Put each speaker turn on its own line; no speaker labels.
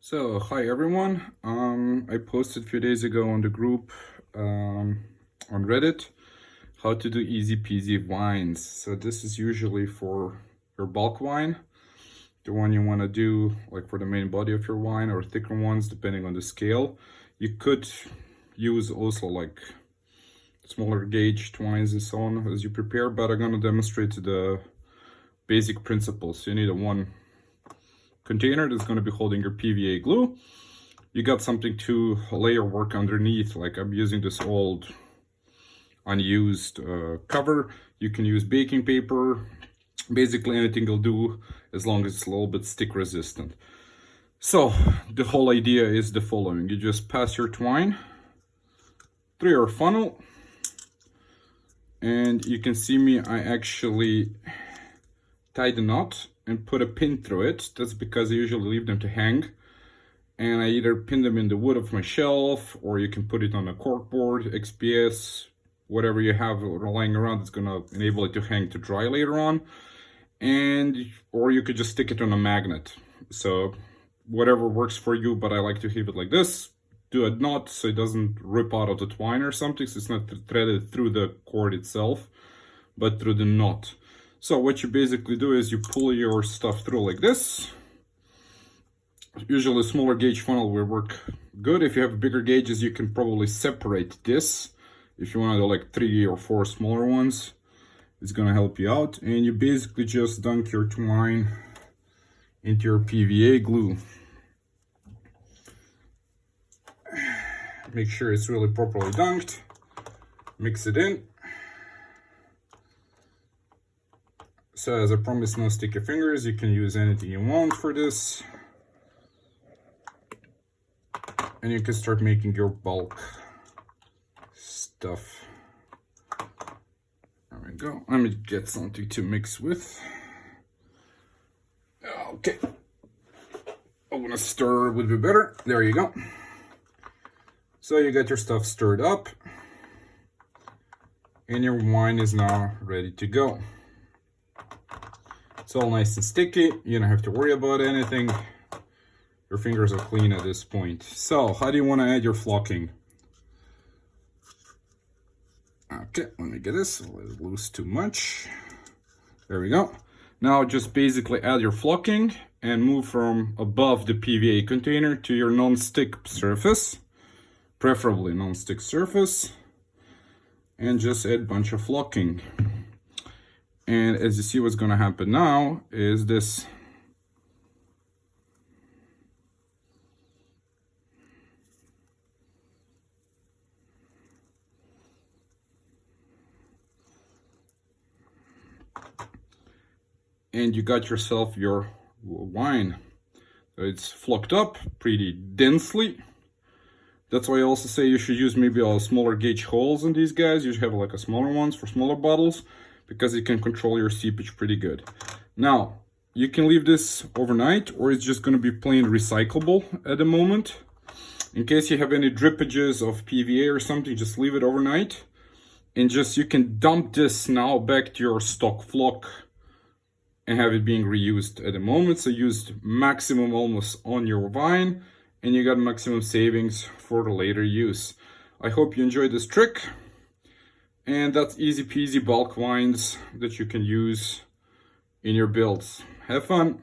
So, hi everyone. I posted a few days ago on the group on Reddit how to do easy peasy wines. So this is usually for your bulk wine, the one you want to do like for the main body of your wine, or thicker ones depending on the scale. You could use also like smaller gauge wines and so on as you prepare, but I'm going to demonstrate the basic principles. So you need a one container that's going to be holding your PVA glue. You got something to lay your work underneath, like I'm using this old unused cover. You can use baking paper, basically anything will do as long as it's a little bit stick resistant. So the whole idea is the following: you just pass your twine through your funnel, and you can see me, I actually tied the knot and put a pin through it. That's because I usually leave them to hang, and I either pin them in the wood of my shelf, or you can put it on a corkboard, XPS, whatever you have lying around that's gonna enable it to hang to dry later on. Or you could just stick it on a magnet. So whatever works for you, but I like to keep it like this. Do a knot so it doesn't rip out of the twine or something, so it's not threaded through the cord itself, but through the knot. So what you basically do is you pull your stuff through like this. Usually a smaller gauge funnel will work good. If you have bigger gauges, you can probably separate this. If you want to do like 3 or 4 smaller ones, it's gonna help you out. And you basically just dunk your twine into your PVA glue. Make sure it's really properly dunked. Mix it in. So as I promised, no sticky fingers. You can use anything you want for this. And you can start making your bulk stuff. There we go. Let me get something to mix with. Okay. I'm gonna stir would be better. There you go. So you got your stuff stirred up, and your wine is now ready to go. It's all nice and sticky. You don't have to worry about anything. Your fingers are clean at this point. So how do you want to add your flocking? Okay, let me get this. Let it loose too much. There we go. Now just basically add your flocking and move from above the PVA container to your non-stick surface, preferably non-stick surface, and just add a bunch of flocking. And as you see, what's going to happen now is this. And you got yourself your wine. So it's flocked up pretty densely. That's why I also say you should use maybe a smaller gauge holes in these guys. You should have like a smaller ones for smaller bottles, because it can control your seepage pretty good. Now, you can leave this overnight, or it's just going to be plain recyclable at the moment. In case you have any drippages of PVA or something, just leave it overnight. And just you can dump this now back to your stock flock and have it being reused at the moment. So use maximum almost on your wine, and you got maximum savings for the later use. I hope you enjoyed this trick. And that's easy peasy bulk wines that you can use in your builds. Have fun!